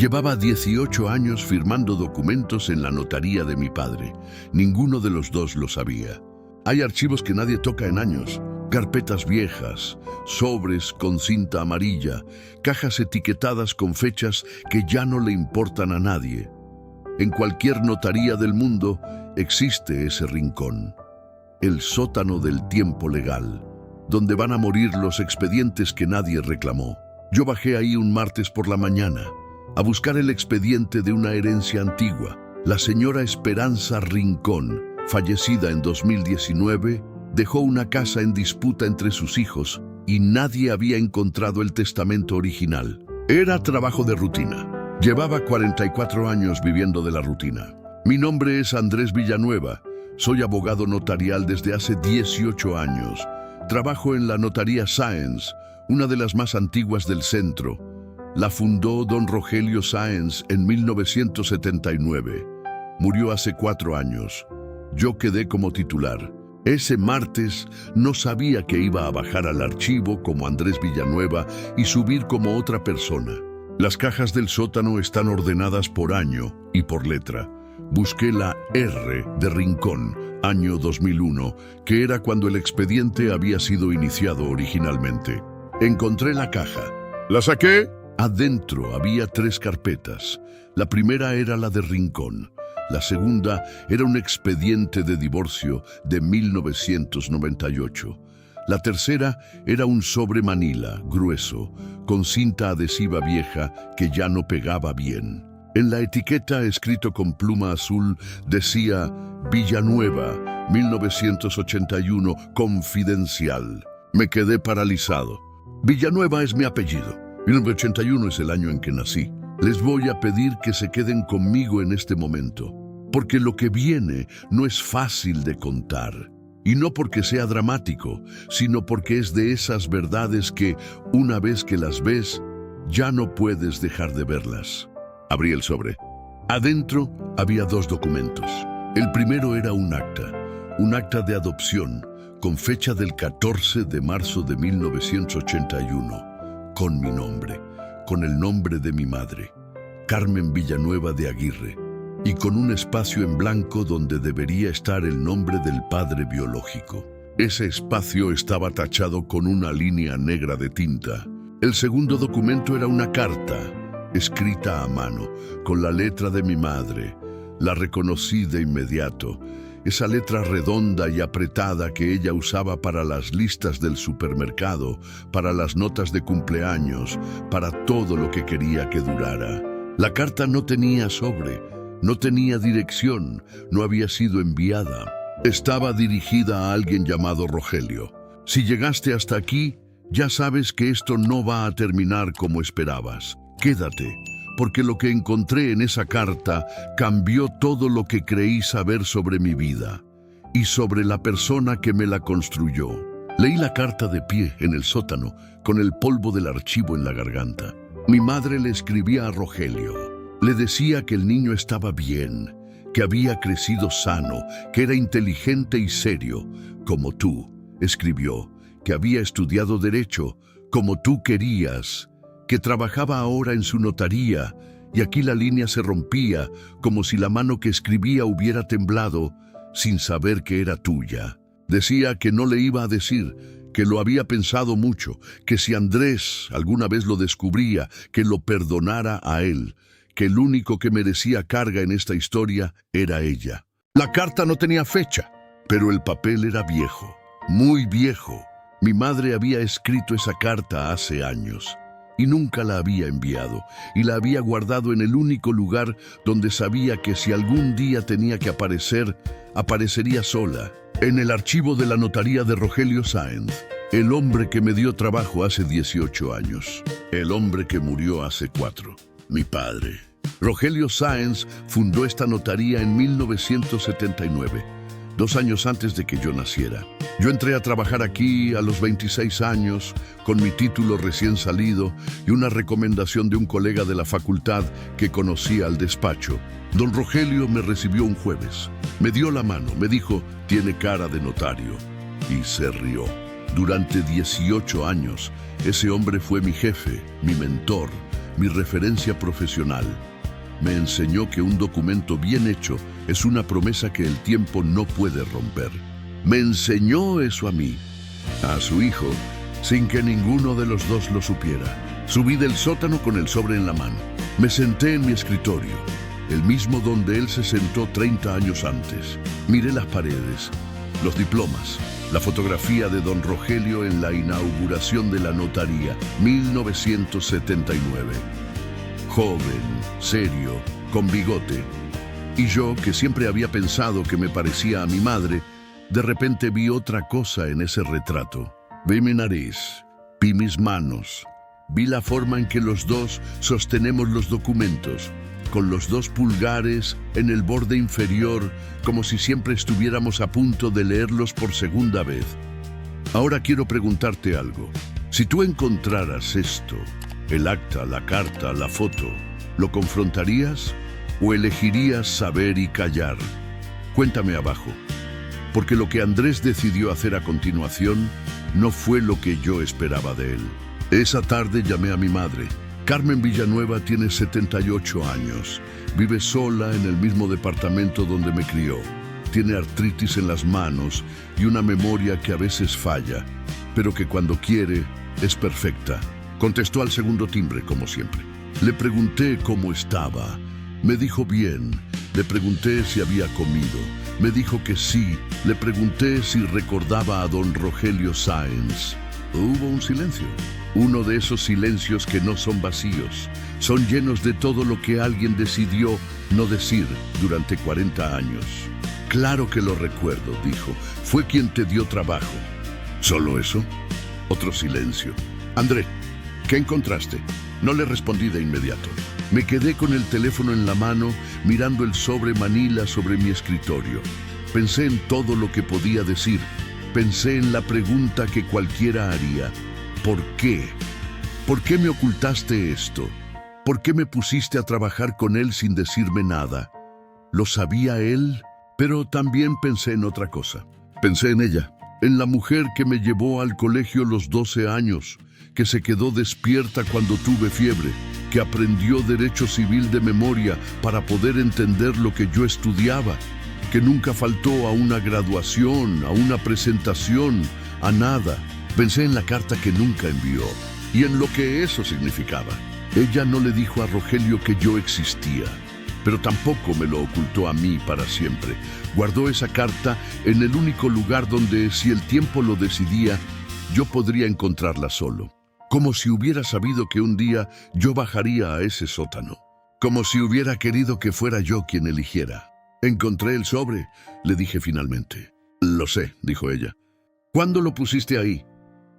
Llevaba 18 años firmando documentos en la notaría de mi padre. Ninguno de los dos lo sabía. Hay archivos que nadie toca en años. Carpetas viejas, sobres con cinta amarilla, cajas etiquetadas con fechas que ya no le importan a nadie. En cualquier notaría del mundo existe ese rincón. El sótano del tiempo legal, donde van a morir los expedientes que nadie reclamó. Yo bajé ahí un martes por la mañana a buscar el expediente de una herencia antigua. La señora Esperanza Rincón, fallecida en 2019, dejó una casa en disputa entre sus hijos y nadie había encontrado el testamento original. Era trabajo de rutina. Llevaba 44 años viviendo de la rutina. Mi nombre es Andrés Villanueva. Soy abogado notarial desde hace 18 años. Trabajo en la notaría Sáenz, una de las más antiguas del centro. La fundó don Rogelio Sáenz en 1979. Murió hace 4 años. Yo quedé como titular. Ese martes no sabía que iba a bajar al archivo como Andrés Villanueva y subir como otra persona. Las cajas del sótano están ordenadas por año y por letra. Busqué la R de Rincón, año 2001, que era cuando el expediente había sido iniciado originalmente. Encontré la caja. ¿La saqué? Adentro había 3 carpetas. La primera era la de Rincón. La segunda era un expediente de divorcio de 1998. La tercera era un sobre Manila, grueso, con cinta adhesiva vieja que ya no pegaba bien. En la etiqueta, escrito con pluma azul, decía Villanueva, 1981, confidencial. Me quedé paralizado. Villanueva es mi apellido. 1981 es el año en que nací. Les voy a pedir que se queden conmigo en este momento, porque lo que viene no es fácil de contar. Y no porque sea dramático, sino porque es de esas verdades que, una vez que las ves, ya no puedes dejar de verlas. Abrí el sobre. Adentro había 2 documentos. El primero era un acta de adopción, con fecha del 14 de marzo de 1981, con mi nombre, con el nombre de mi madre, Carmen Villanueva de Aguirre, y con un espacio en blanco donde debería estar el nombre del padre biológico. Ese espacio estaba tachado con una línea negra de tinta. El segundo documento era una carta, escrita a mano, con la letra de mi madre. La reconocí de inmediato. Esa letra redonda y apretada que ella usaba para las listas del supermercado, para las notas de cumpleaños, para todo lo que quería que durara. La carta no tenía sobre, no tenía dirección, no había sido enviada. Estaba dirigida a alguien llamado Rogelio. Si llegaste hasta aquí, ya sabes que esto no va a terminar como esperabas. Quédate, porque lo que encontré en esa carta cambió todo lo que creí saber sobre mi vida y sobre la persona que me la construyó. Leí la carta de pie en el sótano, con el polvo del archivo en la garganta. Mi madre le escribía a Rogelio. Le decía que el niño estaba bien, que había crecido sano, que era inteligente y serio, como tú, escribió, que había estudiado Derecho, como tú querías, que trabajaba ahora en su notaría, y aquí la línea se rompía, como si la mano que escribía hubiera temblado, sin saber que era tuya. Decía que no le iba a decir, que lo había pensado mucho, que si Andrés alguna vez lo descubría, que lo perdonara a él, que el único que merecía carga en esta historia era ella. La carta no tenía fecha, pero el papel era viejo, muy viejo. Mi madre había escrito esa carta hace años y nunca la había enviado, y la había guardado en el único lugar donde sabía que si algún día tenía que aparecer, aparecería sola, en el archivo de la notaría de Rogelio Sáenz, el hombre que me dio trabajo hace 18 años, el hombre que murió hace 4. Mi padre. Rogelio Sáenz fundó esta notaría en 1979, 2 años antes de que yo naciera. Yo entré a trabajar aquí a los 26 años, con mi título recién salido y una recomendación de un colega de la facultad que conocía al despacho. Don Rogelio me recibió un jueves. Me dio la mano, me dijo, tiene cara de notario, y se rió. Durante 18 años, ese hombre fue mi jefe, mi mentor, mi referencia profesional. Me enseñó que un documento bien hecho es una promesa que el tiempo no puede romper. Me enseñó eso a mí, a su hijo, sin que ninguno de los dos lo supiera. Subí del sótano con el sobre en la mano. Me senté en mi escritorio, el mismo donde él se sentó 30 años antes. Miré las paredes, los diplomas, la fotografía de don Rogelio en la inauguración de la notaría, 1979. Joven, serio, con bigote. Y yo, que siempre había pensado que me parecía a mi madre, de repente vi otra cosa en ese retrato. Vi mi nariz, vi mis manos, vi la forma en que los dos sostenemos los documentos, con los 2 pulgares en el borde inferior, como si siempre estuviéramos a punto de leerlos por segunda vez. Ahora quiero preguntarte algo. Si tú encontraras esto, el acta, la carta, la foto, ¿lo confrontarías o elegirías saber y callar? Cuéntame abajo, porque lo que Andrés decidió hacer a continuación no fue lo que yo esperaba de él. Esa tarde llamé a mi madre. Carmen Villanueva tiene 78 años. Vive sola en el mismo departamento donde me crió. Tiene artritis en las manos y una memoria que a veces falla, pero que cuando quiere es perfecta. Contestó al segundo timbre, como siempre. Le pregunté cómo estaba. Me dijo bien. Le pregunté si había comido. Me dijo que sí. Le pregunté si recordaba a don Rogelio Sáenz. Hubo un silencio. Uno de esos silencios que no son vacíos. Son llenos de todo lo que alguien decidió no decir durante 40 años. Claro que lo recuerdo, dijo. Fue quien te dio trabajo. ¿Solo eso? Otro silencio. André, ¿qué encontraste? No le respondí de inmediato. Me quedé con el teléfono en la mano, mirando el sobre manila sobre mi escritorio. Pensé en todo lo que podía decir. Pensé en la pregunta que cualquiera haría. ¿Por qué? ¿Por qué me ocultaste esto? ¿Por qué me pusiste a trabajar con él sin decirme nada? ¿Lo sabía él? Pero también pensé en otra cosa. Pensé en ella, en la mujer que me llevó al colegio a los 12 años, que se quedó despierta cuando tuve fiebre, que aprendió derecho civil de memoria para poder entender lo que yo estudiaba, que nunca faltó a una graduación, a una presentación, a nada. Pensé en la carta que nunca envió y en lo que eso significaba. Ella no le dijo a Rogelio que yo existía, pero tampoco me lo ocultó a mí para siempre. Guardó esa carta en el único lugar donde, si el tiempo lo decidía, yo podría encontrarla solo. Como si hubiera sabido que un día yo bajaría a ese sótano. Como si hubiera querido que fuera yo quien eligiera. Encontré el sobre, le dije finalmente. Lo sé, dijo ella. ¿Cuándo lo pusiste ahí?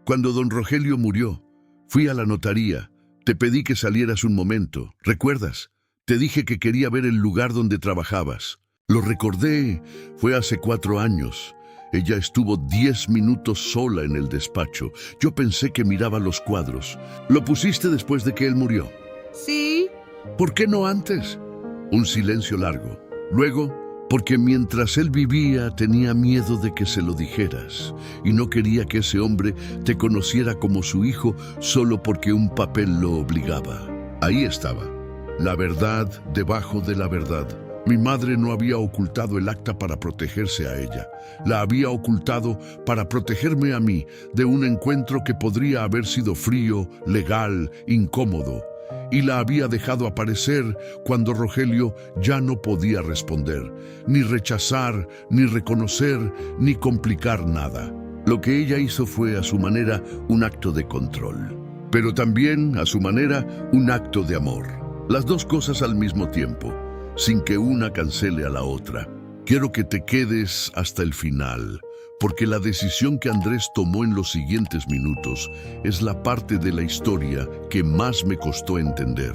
Cuando don Rogelio murió. Fui a la notaría. Te pedí que salieras un momento. ¿Recuerdas? Te dije que quería ver el lugar donde trabajabas. Lo recordé. Fue hace 4 años. Ella estuvo 10 minutos sola en el despacho. Yo pensé que miraba los cuadros. ¿Lo pusiste después de que él murió? Sí. ¿Por qué no antes? Un silencio largo. Luego, porque mientras él vivía tenía miedo de que se lo dijeras y no quería que ese hombre te conociera como su hijo solo porque un papel lo obligaba. Ahí estaba, la verdad debajo de la verdad. Mi madre no había ocultado el acta para protegerse a ella. La había ocultado para protegerme a mí de un encuentro que podría haber sido frío, legal, incómodo. Y la había dejado aparecer cuando Rogelio ya no podía responder, ni rechazar, ni reconocer, ni complicar nada. Lo que ella hizo fue, a su manera, un acto de control, pero también, a su manera, un acto de amor. Las dos cosas al mismo tiempo, sin que una cancele a la otra. Quiero que te quedes hasta el final, porque la decisión que Andrés tomó en los siguientes minutos es la parte de la historia que más me costó entender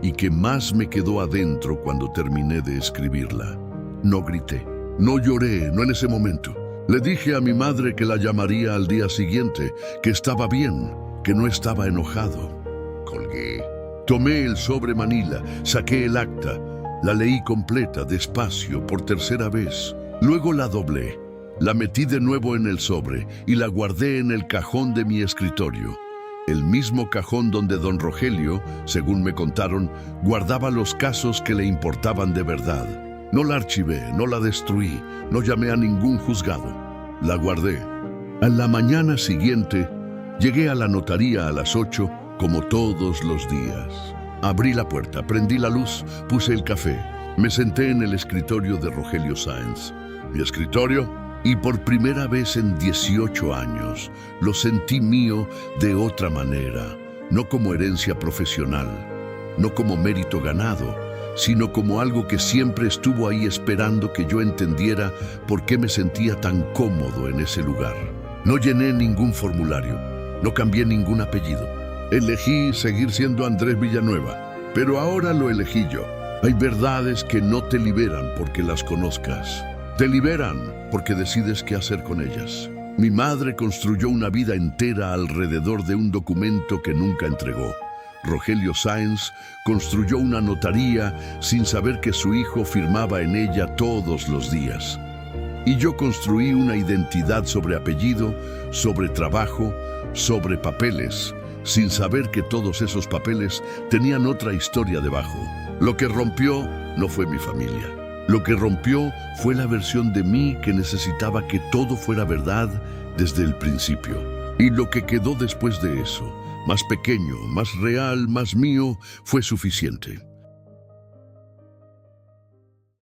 y que más me quedó adentro cuando terminé de escribirla. No grité, no lloré, no en ese momento. Le dije a mi madre que la llamaría al día siguiente, que estaba bien, que no estaba enojado. Colgué. Tomé el sobre manila, saqué el acta, la leí completa, despacio, por tercera vez. Luego la doblé. La metí de nuevo en el sobre y la guardé en el cajón de mi escritorio. el mismo cajón donde don Rogelio, según me contaron, guardaba los casos que le importaban de verdad. No la archivé, no la destruí, no llamé a ningún juzgado. La guardé. A la mañana siguiente, llegué a la notaría a las 8, como todos los días. Abrí la puerta, prendí la luz, puse el café. Me senté en el escritorio de Rogelio Sáenz. Mi escritorio, y por primera vez en 18 años, lo sentí mío de otra manera, no como herencia profesional, no como mérito ganado, sino como algo que siempre estuvo ahí esperando que yo entendiera por qué me sentía tan cómodo en ese lugar. No llené ningún formulario, no cambié ningún apellido. Elegí seguir siendo Andrés Villanueva, pero ahora lo elegí yo. Hay verdades que no te liberan porque las conozcas. Te liberan porque decides qué hacer con ellas. Mi madre construyó una vida entera alrededor de un documento que nunca entregó. Rogelio Sáenz construyó una notaría sin saber que su hijo firmaba en ella todos los días. Y yo construí una identidad sobre apellido, sobre trabajo, sobre papeles, sin saber que todos esos papeles tenían otra historia debajo. Lo que rompió no fue mi familia. Lo que rompió fue la versión de mí que necesitaba que todo fuera verdad desde el principio. Y lo que quedó después de eso, más pequeño, más real, más mío, fue suficiente.